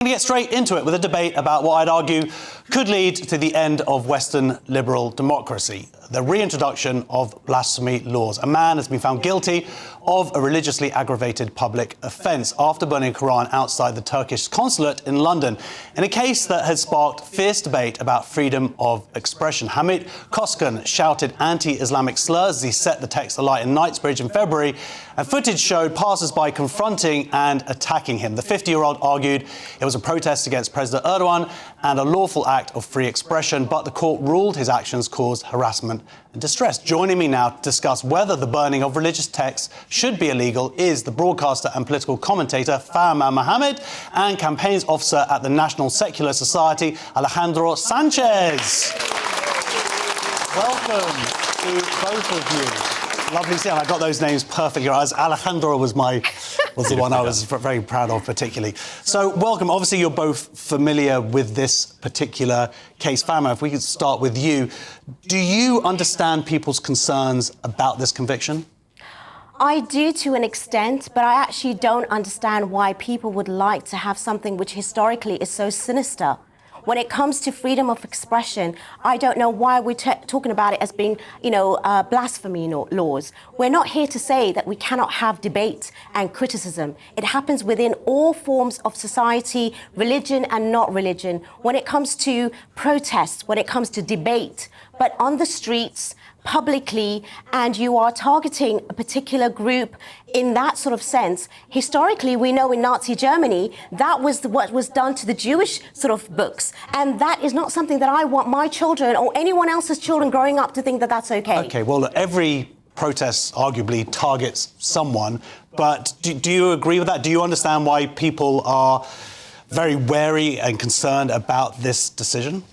We're going to get straight into it with a debate about what I'd argue could lead to the end of Western liberal democracy, the reintroduction of blasphemy laws. A man has been found guilty of a religiously aggravated public offence after burning a Koran outside the Turkish consulate in London, in a case that has sparked fierce debate about freedom of expression. Hamid Koskan shouted anti-Islamic slurs as he set the text alight in Knightsbridge in February, and footage showed passers-by confronting and attacking him. The 50-year-old argued it was a protest against President Erdogan and a lawful act of free expression, but the court ruled his actions caused harassment and distress. Joining me now to discuss whether the burning of religious texts should be illegal is the broadcaster and political commentator Fahima Mahomed and campaigns officer at the National Secular Society, Alejandro Sanchez. Welcome to both of you. Lovely to see you. I got those names perfectly right. Alejandro was the one I was very proud of particularly. So welcome. Obviously, you're both familiar with this particular case. Fahima, if we could start with you. Do you understand people's concerns about this conviction? I do to an extent, but I actually don't understand why people would like to have something which historically is so sinister. When it comes to freedom of expression, I don't know why we're talking about it as being, blasphemy laws. We're not here to say that we cannot have debate and criticism. It happens within all forms of society, religion and not religion. When it comes to protests, when it comes to debate, but on the streets, publicly, and you are targeting a particular group in that sort of sense. Historically, we know in Nazi Germany, that was what was done to the Jewish sort of books. And that is not something that I want my children or anyone else's children growing up to think that that's okay. OK, well, look, every protest arguably targets someone. But do you agree with that? Do you understand why people are very wary and concerned about this decision?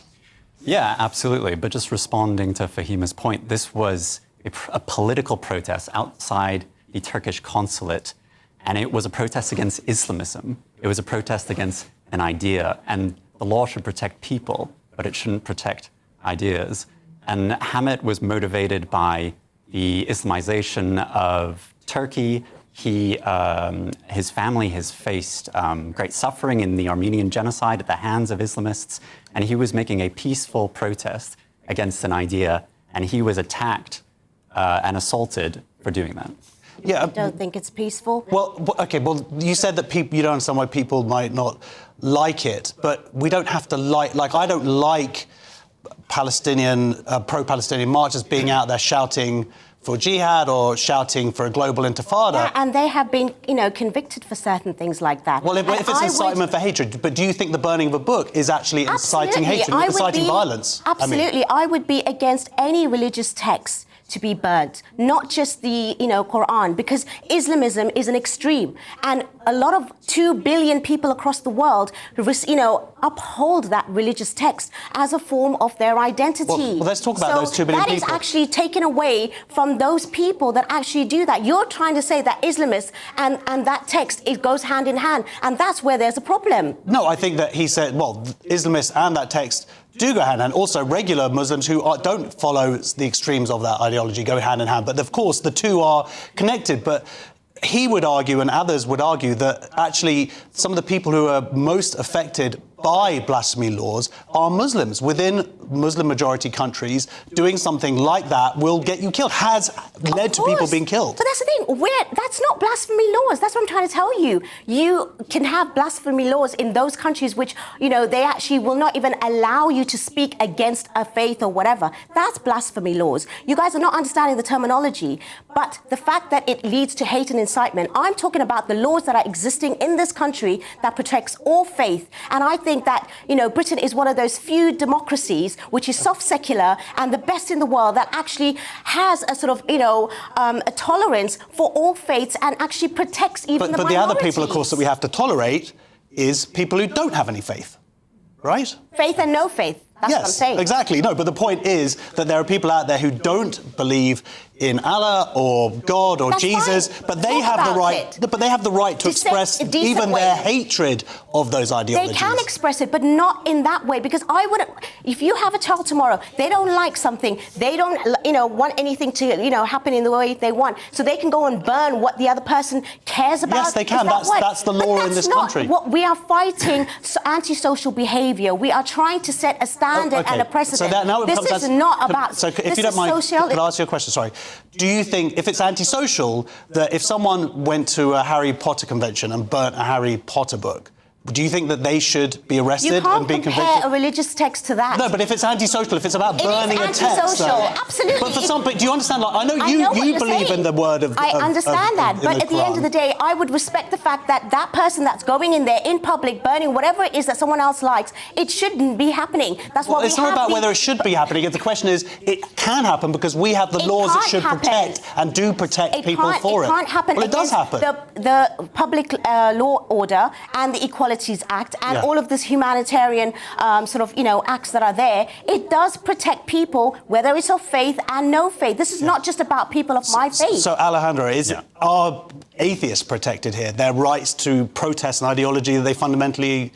Yeah, absolutely. But just responding to Fahima's point, this was a political protest outside the Turkish consulate, and it was a protest against Islamism. It was a protest against an idea, and the law should protect people, but it shouldn't protect ideas. And Hamid was motivated by the Islamization of Turkey. His family has faced great suffering in the Armenian genocide at the hands of Islamists, and he was making a peaceful protest against an idea, and he was attacked and assaulted for doing that. Yeah, I don't think it's peaceful. Well, OK, well, you said that you don't understand why people might not like it, but we don't have to like I don't like pro-Palestinian marchers being out there shouting for jihad or shouting for a global intifada. Yeah, and they have been, convicted for certain things like that. Well, if it's incitement for hatred, but do you think the burning of a book is actually inciting hatred, inciting violence? Absolutely. I would be against any religious text to be burnt, not just the, Quran, because Islamism is an extreme. And a lot of 2 billion people across the world, uphold that religious text as a form of their identity. Well, let's talk about those 2 billion people. That is actually taken away from those people that actually do that. You're trying to say that Islamists and that text, it goes hand in hand, and that's where there's a problem. No, I think that he said, well, Islamists and that text do go hand in hand. Also, regular Muslims who don't follow the extremes of that ideology go hand in hand. But of course, the two are connected. But he would argue, and others would argue, that actually some of the people who are most affected by blasphemy laws are Muslims. Within Muslim-majority countries, doing something like that will get you killed, has led to people being killed. But that's the thing, that's not blasphemy laws. That's what I'm trying to tell you. You can have blasphemy laws in those countries which, they actually will not even allow you to speak against a faith or whatever. That's blasphemy laws. You guys are not understanding the terminology. But the fact that it leads to hate and incitement, I'm talking about the laws that are existing in this country that protects all faith. And I think that, Britain is one of those few democracies which is soft secular and the best in the world that actually has a sort of, a tolerance for all faiths and actually protects even the minorities. But the other people, of course, that we have to tolerate is people who don't have any faith, right? Faith and no faith. That's what I'm saying. Exactly. No, but the point is that there are people out there who don't believe in Allah or God or Jesus, but they have the right. But they have the right to express even their hatred of those ideologies. They can express it, but not in that way. Because I wouldn't. If you have a child tomorrow, they don't like something, they don't, want anything to, happen in the way they want, so they can go and burn what the other person cares about. Yes, they can. That's the law in this country. What we are fighting antisocial behaviour. We are trying to set a standard and a precedent. So now this is not about. So if you don't mind, could I ask you a question? Sorry. Do you think, if it's antisocial, that if someone went to a Harry Potter convention and burnt a Harry Potter book, do you think that they should be arrested and be convicted? You can't compare a religious text to that. No, but if it's antisocial, if it's about burning a text... It is antisocial, absolutely. But for some people, do you understand? Like, I know you believe in the word of... I understand that, but at the end of the day, I would respect the fact that that person that's going in there in public, burning whatever it is that someone else likes, it shouldn't be happening. That's what we have. It's not about whether it should be happening. The question is, it can happen because we have the laws that should protect and do protect people for it. It can't happen. Well, it does happen. The Public Law Order and the Equalities Act and all of this humanitarian acts that are there, it does protect people, whether it's of faith and no faith. This is not just about people of my faith. So, Alejandro, are atheists protected here? Their rights to protest an ideology that they fundamentally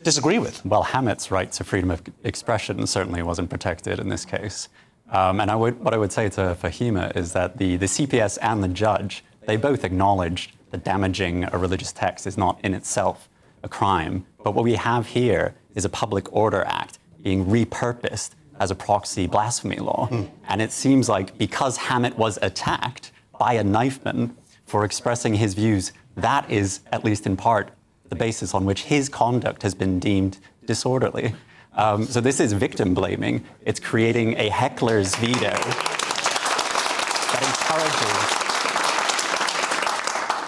disagree with? Well, Hamit's right to freedom of expression certainly wasn't protected in this case. What I would say to Fahima is that the CPS and the judge, they both acknowledged that damaging a religious text is not in itself a crime. But what we have here is a Public Order Act being repurposed as a proxy blasphemy law. And it seems like because Hamit was attacked by a knifeman for expressing his views, that is, at least in part, the basis on which his conduct has been deemed disorderly. So this is victim blaming. It's creating a heckler's veto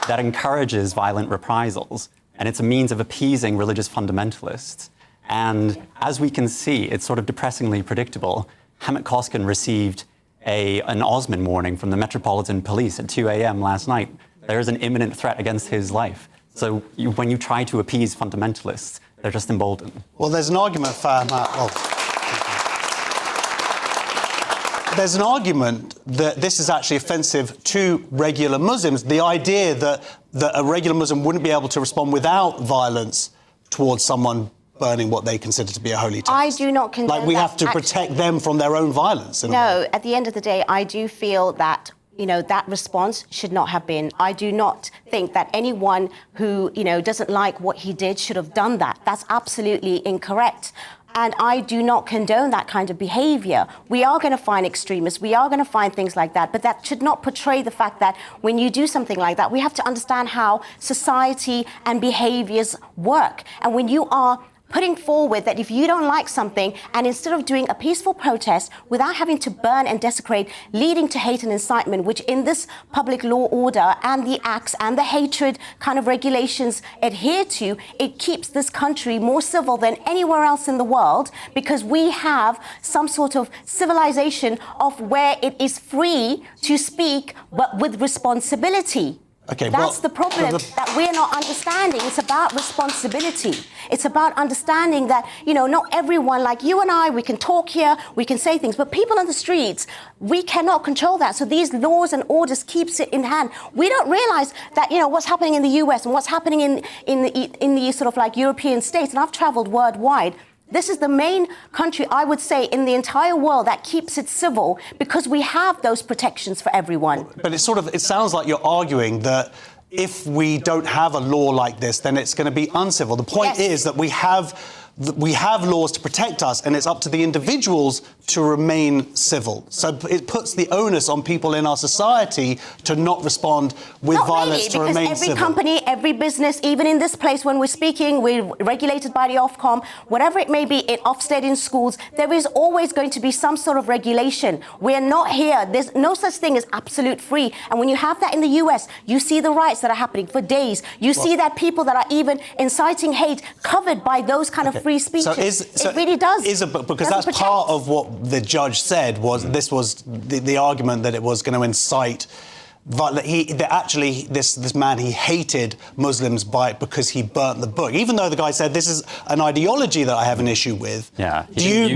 that encourages violent reprisals. And it's a means of appeasing religious fundamentalists. And as we can see, it's sort of depressingly predictable. Hamit Koskin received an Osman warning from the Metropolitan Police at 2 a.m. last night. There is an imminent threat against his life. So when you try to appease fundamentalists, they're just emboldened. Well, there's an argument, Fahima. There's an argument that this is actually offensive to regular Muslims. The idea that a regular Muslim wouldn't be able to respond without violence towards someone burning what they consider to be a holy text. I do not condone that. Like, we have to protect them from their own violence. No, at the end of the day, I do feel that that response should not have been. I do not think that anyone who, doesn't like what he did should have done that. That's absolutely incorrect. And I do not condone that kind of behaviour. We are going to find extremists. We are going to find things like that. But that should not portray the fact that when you do something like that, we have to understand how society and behaviours work. And when you are putting forward that if you don't like something, and instead of doing a peaceful protest without having to burn and desecrate, leading to hate and incitement, which in this public law order and the acts and the hatred kind of regulations adhere to, it keeps this country more civil than anywhere else in the world, because we have some sort of civilization of where it is free to speak, but with responsibility. Okay, that's the problem that we're not understanding. It's about responsibility. It's about understanding that, not everyone, like you and I, we can talk here, we can say things, but people on the streets, we cannot control that. So these laws and orders keeps it in hand. We don't realize that, what's happening in the US and what's happening in the sort of like European states, and I've traveled worldwide. This is the main country, I would say, in the entire world that keeps it civil, because we have those protections for everyone. But it sounds like you're arguing that if we don't have a law like this, then it's going to be uncivil. The point is that we have laws to protect us, and it's up to the individuals to remain civil. So it puts the onus on people in our society to not respond with violence to remain civil. Every company, every business, even in this place when we're speaking, we're regulated by the Ofcom, whatever it may be, in Ofsted, in schools, there is always going to be some sort of regulation. We're not here. There's no such thing as absolute free. And when you have that in the US, you see the riots that are happening for days. You see that people that are even inciting hate covered by those kind of free speech. It really does. Because that's part of what the judge said, was this was the argument that it was going to incite this man, he hated Muslims because he burnt the book, even though the guy said this is an ideology that I have an issue with. Yeah.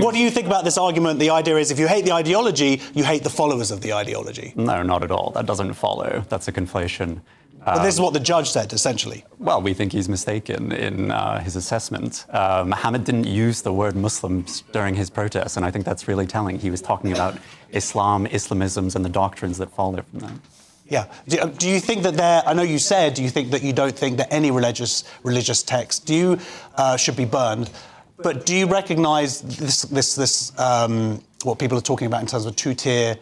What do you think about this argument? The idea is if you hate the ideology, you hate the followers of the ideology. No, not at all. That doesn't follow. That's a conflation. But this is what the judge said, essentially. Well, we think he's mistaken in his assessment. Mohammed didn't use the word Muslims during his protest, and I think that's really telling. He was talking about Islam, Islamisms, and the doctrines that follow from them. Yeah. Do you think that I know you said you don't think that any religious text should be burned, but do you recognise this what people are talking about in terms of a two-tier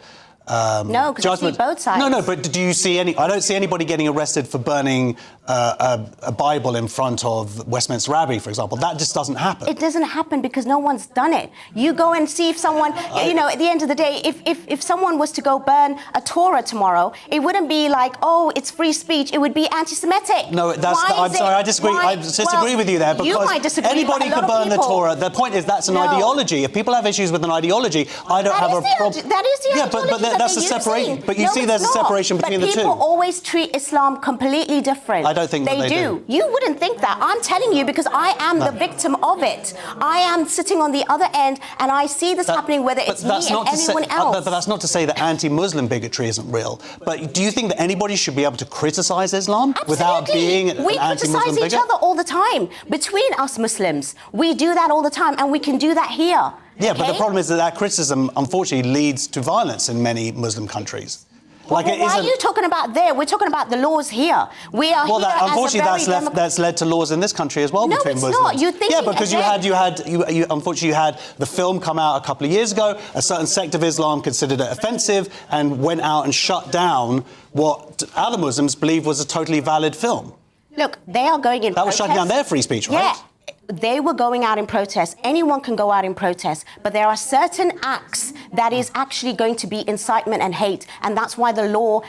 no, because I see both sides. No, but do you see I don't see anybody getting arrested for burning a Bible in front of Westminster Abbey, for example. That just doesn't happen. It doesn't happen because no one's done it. You go and see if someone, at the end of the day, if someone was to go burn a Torah tomorrow, it wouldn't be like, oh, it's free speech. It would be anti-Semitic. No, I'm sorry, I disagree. I disagree with you there, because you might disagree, anybody could burn the Torah. The point is that's an ideology. If people have issues with an ideology, I don't have a problem. That is the ideology. But that's a separation. But you see there's a separation between the two. But people always treat Islam completely different. I don't think they do. You wouldn't think that. I'm telling you because I am the victim of it. I am sitting on the other end and I see this happening, whether it's me and anyone else. But that's not to say that anti-Muslim bigotry isn't real. But do you think that anybody should be able to criticise Islam without being an anti-Muslim bigot? We criticise each other all the time. Between us Muslims, we do that all the time, and we can do that here. Yeah, but the problem is that criticism, unfortunately, leads to violence in many Muslim countries. Why are you talking about there? We're talking about the laws here. We are here unfortunately, that's led to laws in this country as well between Muslims. No, it's not. You think? Yeah, because unfortunately, you had the film come out a couple of years ago. A certain sect of Islam considered it offensive and went out and shut down what other Muslims believe was a totally valid film. Look, they are going in. That was shutting down their free speech, right? Yeah. They were going out in protest. Anyone can go out in protest, but there are certain acts that is actually going to be incitement and hate, and that's why the law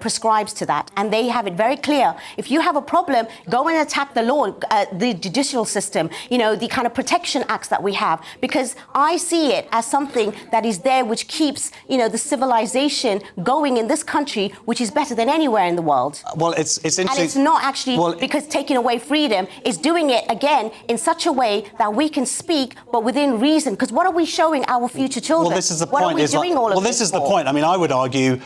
prescribes to that, and they have it very clear. If you have a problem, go and attack the law, the judicial system, the kind of protection acts that we have, because I see it as something that is there which keeps, the civilization going in this country, which is better than anywhere in the world. Well, it's interesting. And it's not actually because taking away freedom, it's doing it again in such a way that we can speak, but within reason. Because what are we showing our future children? Well, this is the point. What are we doing all of this for? Well, this is the point. I mean, I would argue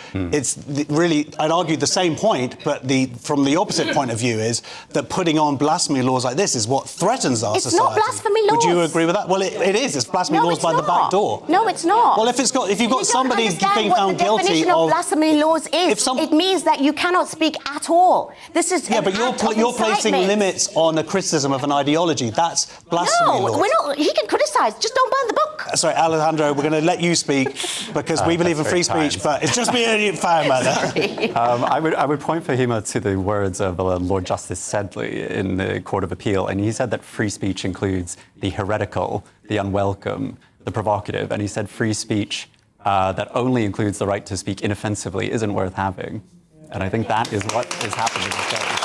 I'd argue the same point, but from the opposite point of view is that putting on blasphemy laws like this is what threatens our society. It's not blasphemy laws. Would you agree with that? Well, it is. It's blasphemy laws by the back door. No, it's not. Well, if you've got somebody being found guilty of... what the definition of blasphemy laws is. It means that you cannot speak at all. This is but you're placing limits on a criticism of an ideology. That's blasphemy laws. No, we're not. He can criticise. Just don't burn the book. Sorry, Alejandro, we're going to let you speak because we believe in free speech, but it's just me and Fahima there. I would point Fahima to the words of Lord Justice Sedley in the Court of Appeal, and he said that free speech includes the heretical, the unwelcome, the provocative, and he said free speech that only includes the right to speak inoffensively isn't worth having. And I think that is what is happening today.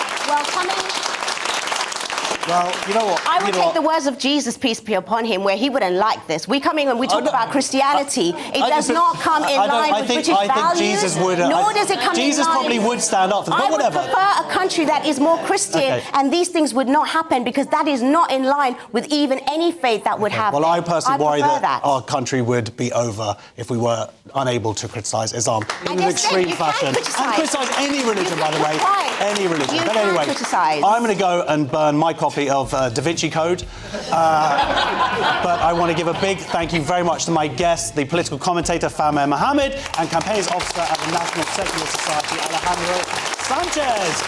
Well, you know what? I would take the words of Jesus, peace be upon him, where he wouldn't like this. We come in and we talk about Christianity. It does not come in line with British values. I think Jesus would. Nor does it come in line. Jesus probably would stand up for them, but whatever. I would prefer a country that is more Christian, and these things would not happen because that is not in line with even any faith that would happen. Well, I personally worry that our country would be over if we were unable to criticise Islam in an extreme fashion. And criticise any religion, by the way. Any religion. But anyway, I'm going to go and burn my copy of Da Vinci Code. But I want to give a big thank you very much to my guests, the political commentator Fahima Mohammed and campaigns officer at the National Secular Society, Alejandro Sanchez.